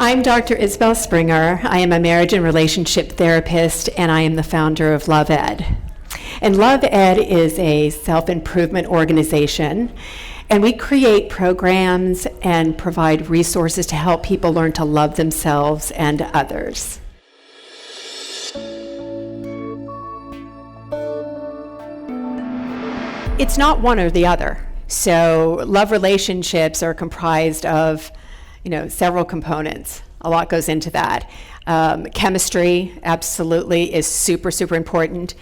I'm Dr. Isabel Springer. I am a marriage and relationship therapist, and I am the founder of LovEd. And LovEd is a self-improvement organization, and we create programs and provide resources to help people learn to love themselves and others. It's not one or the other. So love relationships are comprised of several components. A lot goes into that. Chemistry absolutely is super, super important,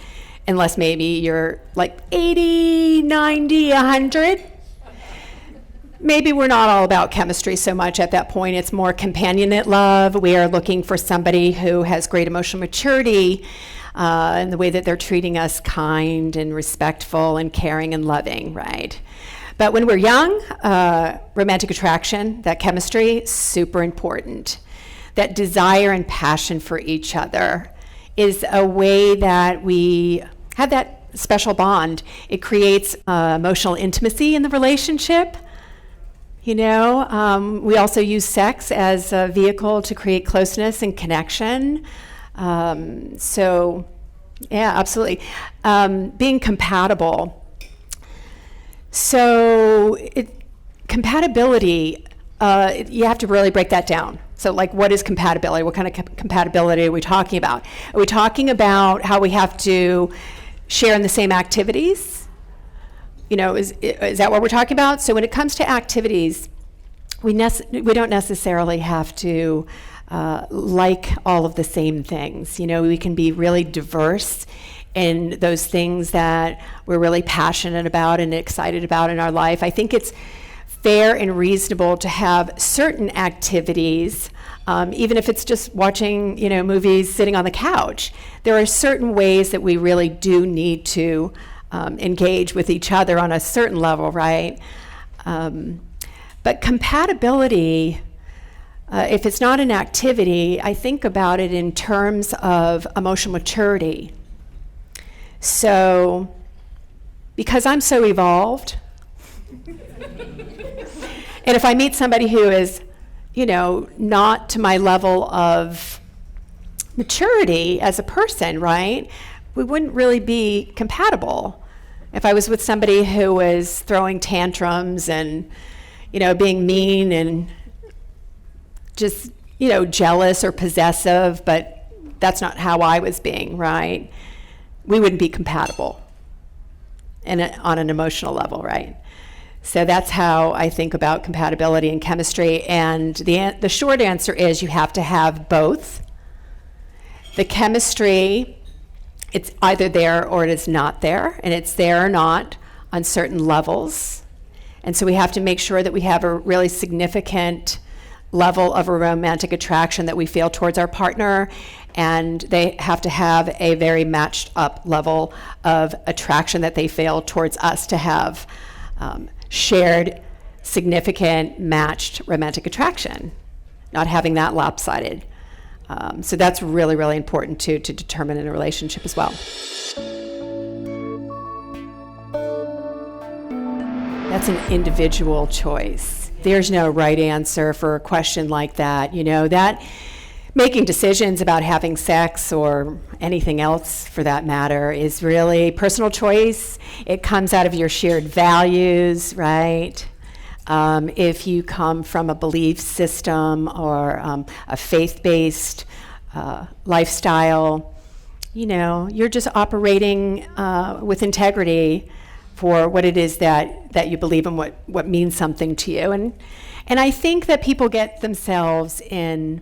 unless maybe you're like 80, 90, 100. Maybe we're not all about chemistry so much at that point. It's more companionate love. We are looking for somebody who has great emotional maturity in the way that they're treating us kind and respectful and caring and loving, right? But when we're young, romantic attraction, that chemistry, super important. That desire and passion for each other is a way that we have that special bond. It creates emotional intimacy in the relationship. We also use sex as a vehicle to create closeness and connection. Yeah, absolutely. Being compatible. So compatibility, you have to really break that down. So what is compatibility? What kind of compatibility are we talking about? Are we talking about how we have to share in the same activities? Is that what we're talking about? So when it comes to activities, we don't necessarily have to like all of the same things. We can be really diverse in those things that we're really passionate about and excited about in our life. I think it's fair and reasonable to have certain activities, even if it's just watching, movies, sitting on the couch. There are certain ways that we really do need to engage with each other on a certain level, right? But compatibility, if it's not an activity, I think about it in terms of emotional maturity. So, because I'm so evolved, and if I meet somebody who is, not to my level of maturity as a person, right, we wouldn't really be compatible. If I was with somebody who was throwing tantrums and, being mean and just, jealous or possessive, but that's not how I was being, right? We wouldn't be compatible on an emotional level, right? So that's how I think about compatibility and chemistry. And the short answer is you have to have both. The chemistry, it's either there or it is not there, and it's there or not on certain levels. And so we have to make sure that we have a really significant level of a romantic attraction that we feel towards our partner, and they have to have a very matched up level of attraction that they feel towards us to have shared, significant, matched romantic attraction, not having that lopsided. So that's really, really important to determine in a relationship as well. That's an individual choice. There's no right answer for a question like that. That making decisions about having sex or anything else for that matter is really personal choice. It comes out of your shared values, right? If you come from a belief system or a faith-based lifestyle, you're just operating with integrity for what it is that you believe and what means something to you. And I think that people get themselves in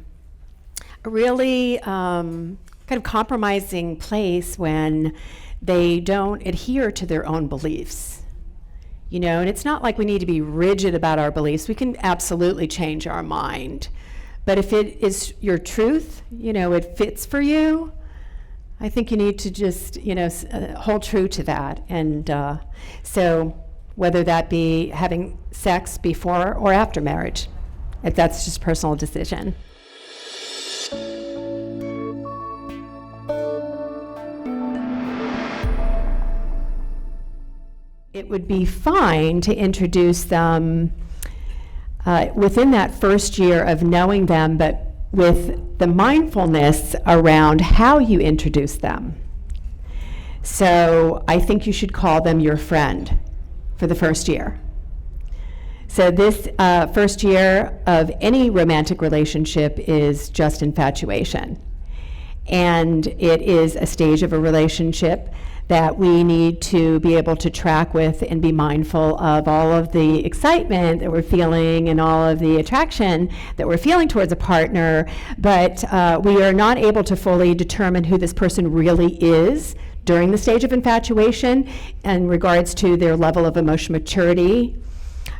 a really kind of compromising place when they don't adhere to their own beliefs. And it's not like we need to be rigid about our beliefs. We can absolutely change our mind. But if it is your truth, it fits for you, I think you need to just, hold true to that. And so whether that be having sex before or after marriage, if that's just a personal decision. it would be fine to introduce them within that first year of knowing them, but with the mindfulness around how you introduce them. So I think you should call them your friend for the first year. So this first year of any romantic relationship is just infatuation. And it is a stage of a relationship that we need to be able to track with and be mindful of all of the excitement that we're feeling and all of the attraction that we're feeling towards a partner, but we are not able to fully determine who this person really is during the stage of infatuation in regards to their level of emotional maturity.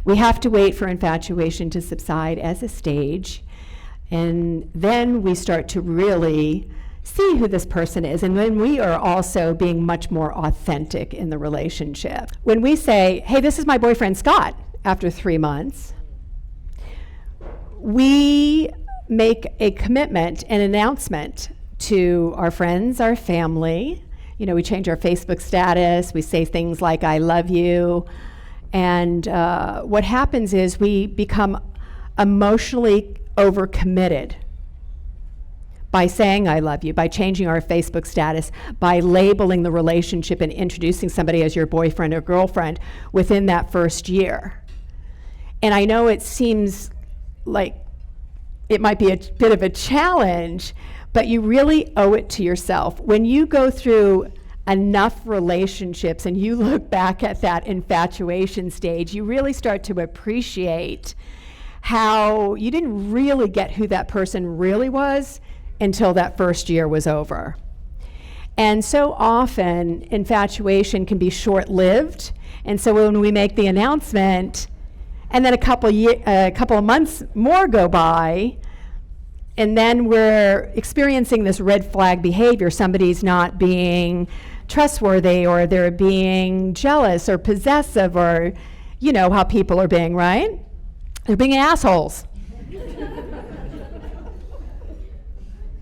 We have to wait for infatuation to subside as a stage, and then we start to really see who this person is, and then we are also being much more authentic in the relationship. When we say, hey, this is my boyfriend Scott, after 3 months, we make a commitment, an announcement to our friends, our family. You know, we change our Facebook status, we say things like, I love you, and what happens is we become emotionally overcommitted by saying I love you, by changing our Facebook status, by labeling the relationship and introducing somebody as your boyfriend or girlfriend within that first year. And I know it seems like it might be a bit of a challenge, but you really owe it to yourself. When you go through enough relationships and you look back at that infatuation stage, you really start to appreciate how you didn't really get who that person really was until that first year was over. And so often, infatuation can be short-lived. And so when we make the announcement, and then a couple of months more go by, and then we're experiencing this red flag behavior. Somebody's not being trustworthy, or they're being jealous or possessive, or you know how people are being, right? They're being assholes.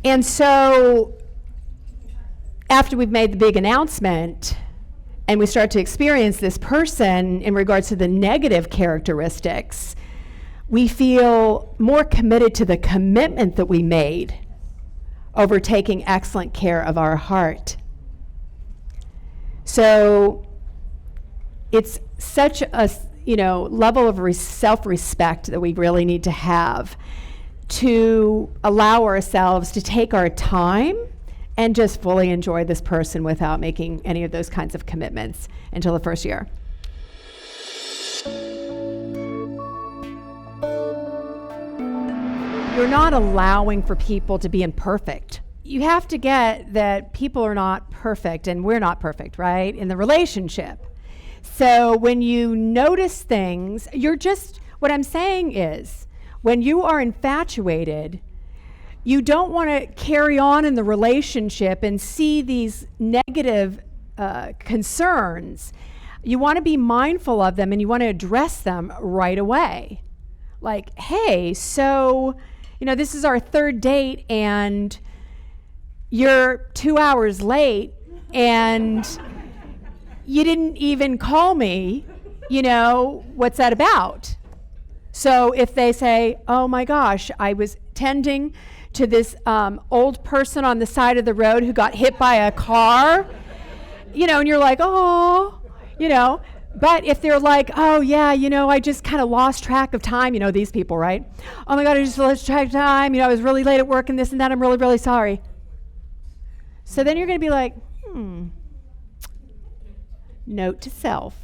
And so after we've made the big announcement and we start to experience this person in regards to the negative characteristics, we feel more committed to the commitment that we made over taking excellent care of our heart. So it's such a level of self-respect that we really need to have to allow ourselves to take our time and just fully enjoy this person without making any of those kinds of commitments until the first year. You're not allowing for people to be imperfect. You have to get that people are not perfect, and we're not perfect, right, in the relationship. So when you notice things, what I'm saying is, when you are infatuated, you don't want to carry on in the relationship and see these negative concerns. You want to be mindful of them, and you want to address them right away. Like, hey, so, this is our third date, and you're 2 hours late, and you didn't even call me, what's that about? So if they say, oh my gosh, I was tending to this old person on the side of the road who got hit by a car, and you're like, oh, but if they're like, oh yeah, I just kind of lost track of time, these people, right? Oh my God, I just lost track of time, I was really late at work and this and that, I'm really, really sorry. So then you're going to be like, note to self.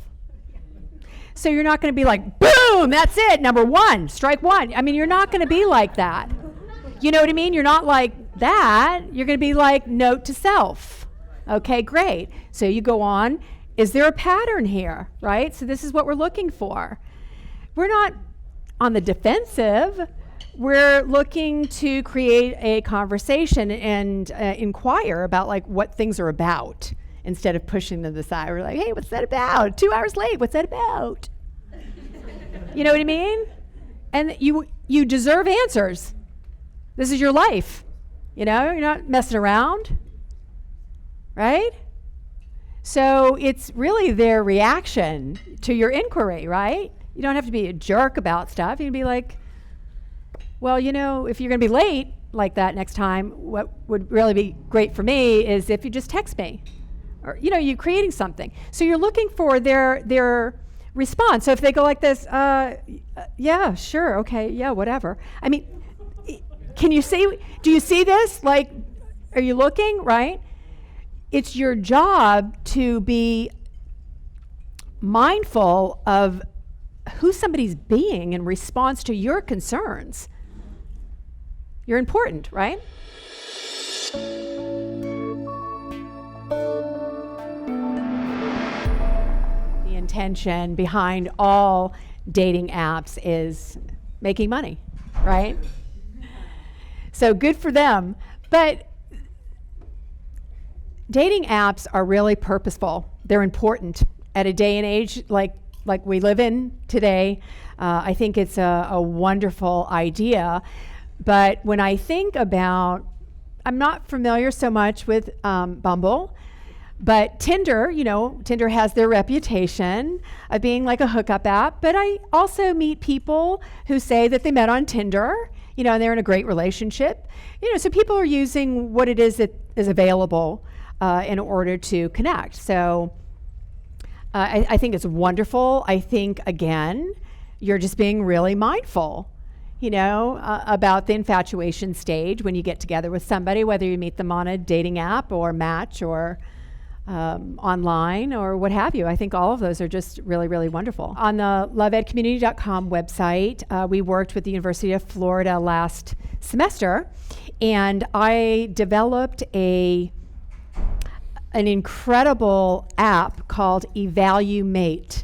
So you're not going to be like, boom, that's it, number one, strike one. I mean, you're not going to be like that. You know what I mean? You're not like that. You're going to be like, note to self. Okay, great. So you go on. Is there a pattern here, right? So this is what we're looking for. We're not on the defensive. We're looking to create a conversation and inquire about like what things are about, instead of pushing them to the side. We're like, hey, what's that about? 2 hours late, what's that about? You know what I mean? And you deserve answers. This is your life. You're not messing around, right? So it's really their reaction to your inquiry, right? You don't have to be a jerk about stuff. You can be like, well, if you're going to be late like that next time, what would really be great for me is if you just text me. Or, you're creating something. So you're looking for their response. So if they go like this, yeah, sure, okay, yeah, whatever. I mean, do you see this? Like, are you looking, right? It's your job to be mindful of who somebody's being in response to your concerns. You're important, right? The intention behind all dating apps is making money, right? So good for them. But dating apps are really purposeful. They're important at a day and age like we live in today. I think it's a wonderful idea. But when I think about, I'm not familiar so much with Bumble, but Tinder, Tinder has their reputation of being like a hookup app. But I also meet people who say that they met on Tinder, and they're in a great relationship. So people are using what it is that is available in order to connect. So I think it's wonderful. I think, again, you're just being really mindful, about the infatuation stage when you get together with somebody, whether you meet them on a dating app or Match or online or what have you. I think all of those are just really, really wonderful. On the LovEdCommunity.com website, we worked with the University of Florida last semester, and I developed an incredible app called Evalumate.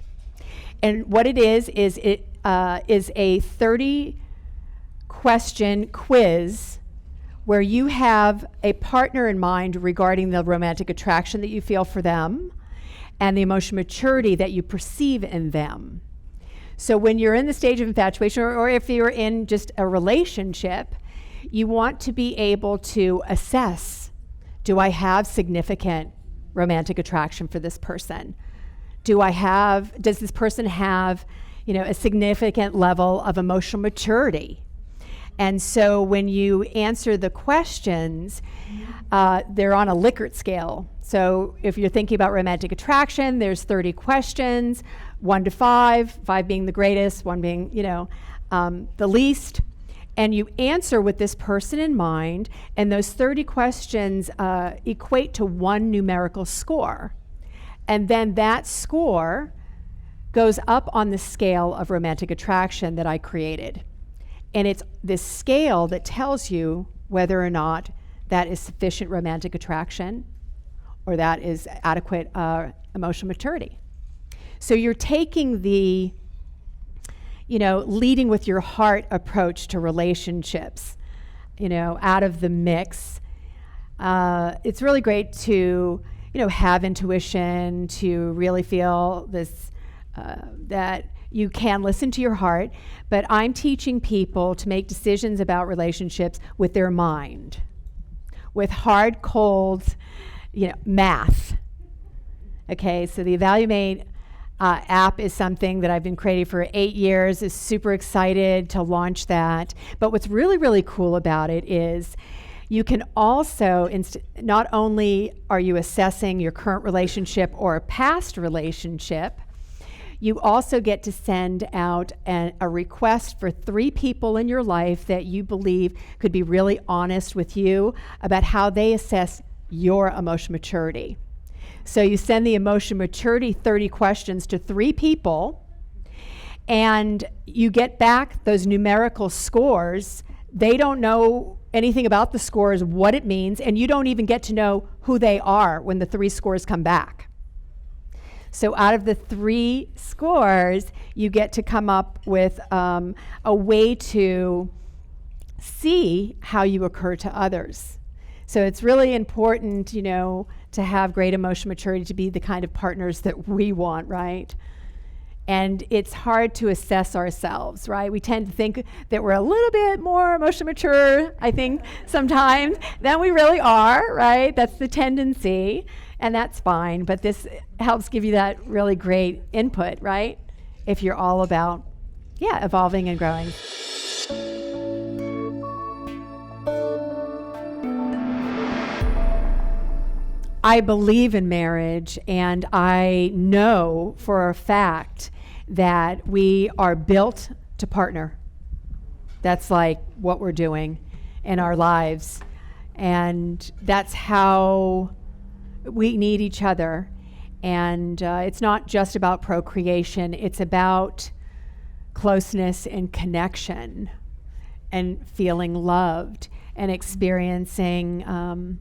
And what it is it is a 30-question quiz where you have a partner in mind regarding the romantic attraction that you feel for them and the emotional maturity that you perceive in them. So when you're in the stage of infatuation, or if you're in just a relationship, you want to be able to assess, do I have significant romantic attraction for this person? Does this person have, a significant level of emotional maturity? And so when you answer the questions, they're on a Likert scale. So if you're thinking about romantic attraction, there's 30 questions, 1 to 5, 5 being the greatest, 1 being, the least. And you answer with this person in mind, and those 30 questions equate to 1 numerical score. And then that score goes up on the scale of romantic attraction that I created. And it's this scale that tells you whether or not that is sufficient romantic attraction or that is adequate emotional maturity. So you're taking the, leading with your heart approach to relationships, out of the mix. It's really great to, have intuition, to really feel this, that you can listen to your heart, but I'm teaching people to make decisions about relationships with their mind, with hard, cold, math. Okay, so the Evalumate app is something that I've been creating for 8 years, is super excited to launch that. But what's really, really cool about it is you can also, not only are you assessing your current relationship or a past relationship, you also get to send out a request for 3 people in your life that you believe could be really honest with you about how they assess your emotional maturity. So you send the emotional maturity 30 questions to 3 people, and you get back those numerical scores. They don't know anything about the scores, what it means, and you don't even get to know who they are when the 3 scores come back. So out of the 3 scores, you get to come up with a way to see how you occur to others. So it's really important, to have great emotional maturity, to be the kind of partners that we want, right? And it's hard to assess ourselves, right? We tend to think that we're a little bit more emotionally mature, I think, sometimes, than we really are, right? That's the tendency. And that's fine, but this helps give you that really great input, right? If you're all about, evolving and growing. I believe in marriage, and I know for a fact that we are built to partner. That's like what we're doing in our lives. And that's how we need each other. And it's not just about procreation, it's about closeness and connection and feeling loved and experiencing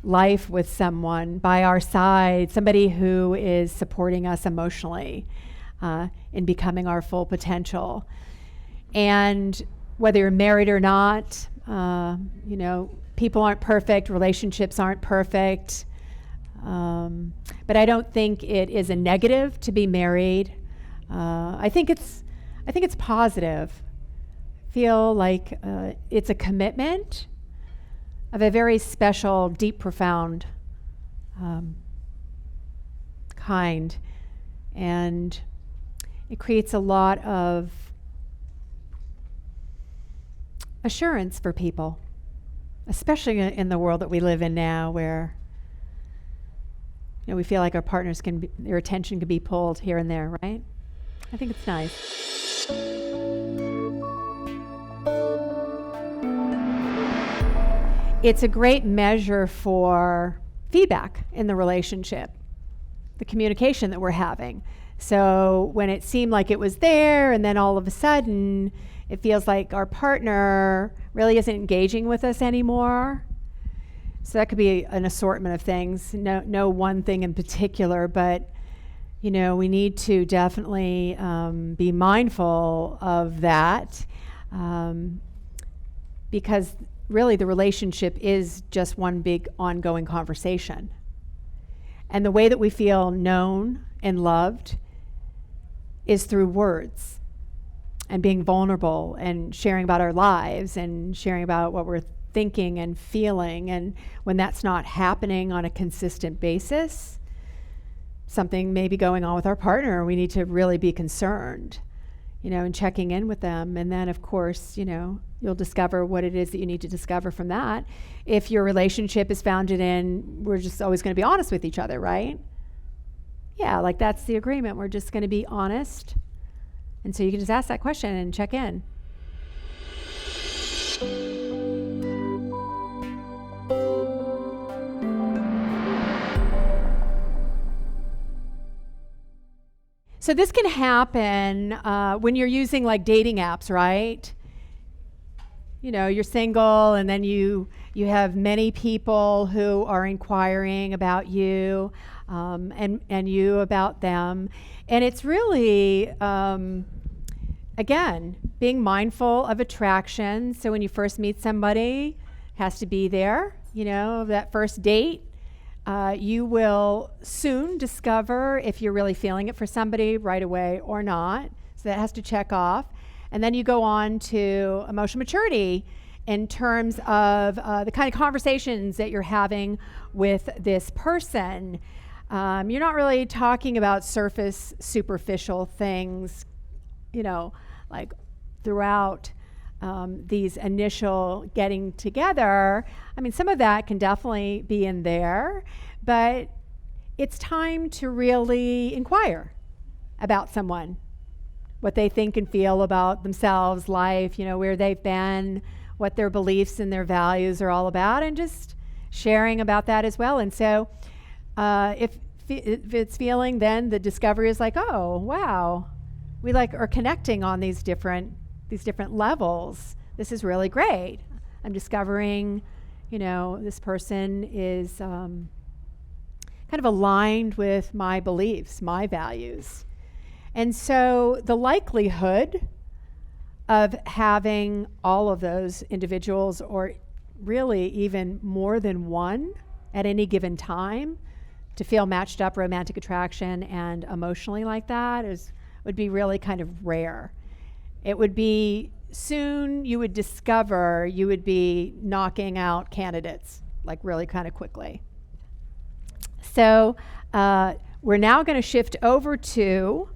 life with someone by our side, somebody who is supporting us emotionally in becoming our full potential. And whether you're married or not, people aren't perfect, relationships aren't perfect. But I don't think it is a negative to be married. I think it's positive. I feel like it's a commitment of a very special, deep, profound kind. And it creates a lot of assurance for people, especially in the world that we live in now, where we feel like our partners their attention can be pulled here and there, right? I think it's nice. It's a great measure for feedback in the relationship, the communication that we're having. So when it seemed like it was there, and then all of a sudden it feels like our partner really isn't engaging with us anymore. So that could be an assortment of things, no one thing in particular, but we need to definitely be mindful of that, because really the relationship is just one big ongoing conversation. And the way that we feel known and loved is through words and being vulnerable and sharing about our lives and sharing about what we're thinking and feeling. And when that's not happening on a consistent basis, something may be going on with our partner. We need to really be concerned, and checking in with them. And then, of course, you'll discover what it is that you need to discover from that. If your relationship is founded in, we're just always going to be honest with each other, right? Yeah, like that's the agreement. We're just going to be honest. And so you can just ask that question and check in. So this can happen when you're using like dating apps, right? You're single, and then you have many people who are inquiring about you, and you about them. And it's really, again, being mindful of attraction. So when you first meet somebody, it has to be there, that first date. You will soon discover if you're really feeling it for somebody right away or not. So that has to check off. And then you go on to emotional maturity in terms of the kind of conversations that you're having with this person. You're not really talking about surface, superficial things, like throughout these initial getting together. I mean, some of that can definitely be in there, but it's time to really inquire about someone, what they think and feel about themselves, life, where they've been, what their beliefs and their values are all about, and just sharing about that as well. And so if it's feeling, then the discovery is like, oh, wow, we are connecting on these different levels. This is really great. I'm discovering, this person is kind of aligned with my beliefs, my values. And so the likelihood of having all of those individuals, or really even more than one at any given time, to feel matched up, romantic attraction and emotionally like that would be really kind of rare. It would be soon you would discover you would be knocking out candidates like really kind of quickly. So we're now going to shift over to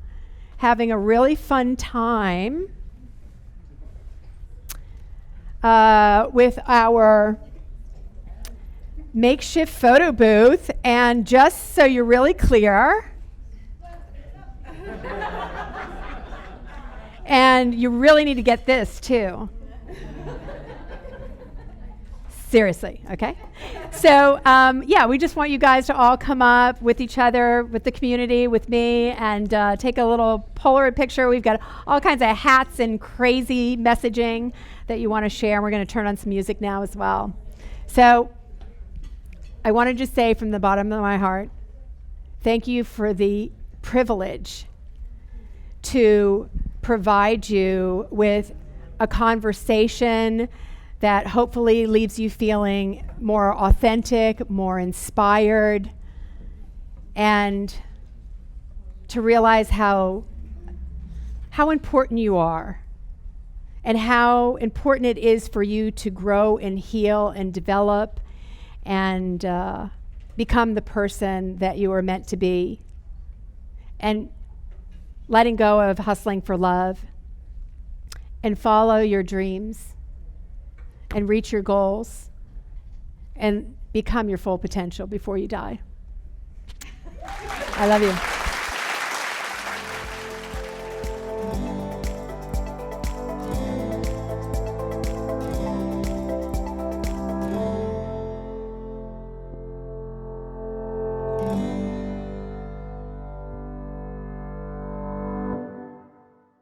having a really fun time with our makeshift photo booth. And just so you're really clear, and you really need to get this too. Seriously, okay? So, yeah, we just want you guys to all come up with each other, with the community, with me, and take a little Polaroid picture. We've got all kinds of hats and crazy messaging that you want to share. And we're going to turn on some music now as well. So, I want to just say from the bottom of my heart, thank you for the privilege to provide you with a conversation that hopefully leaves you feeling more authentic, more inspired, and to realize how important you are and how important it is for you to grow and heal and develop and become the person that you are meant to be. And letting go of hustling for love and follow your dreams and reach your goals and become your full potential before you die. I love you.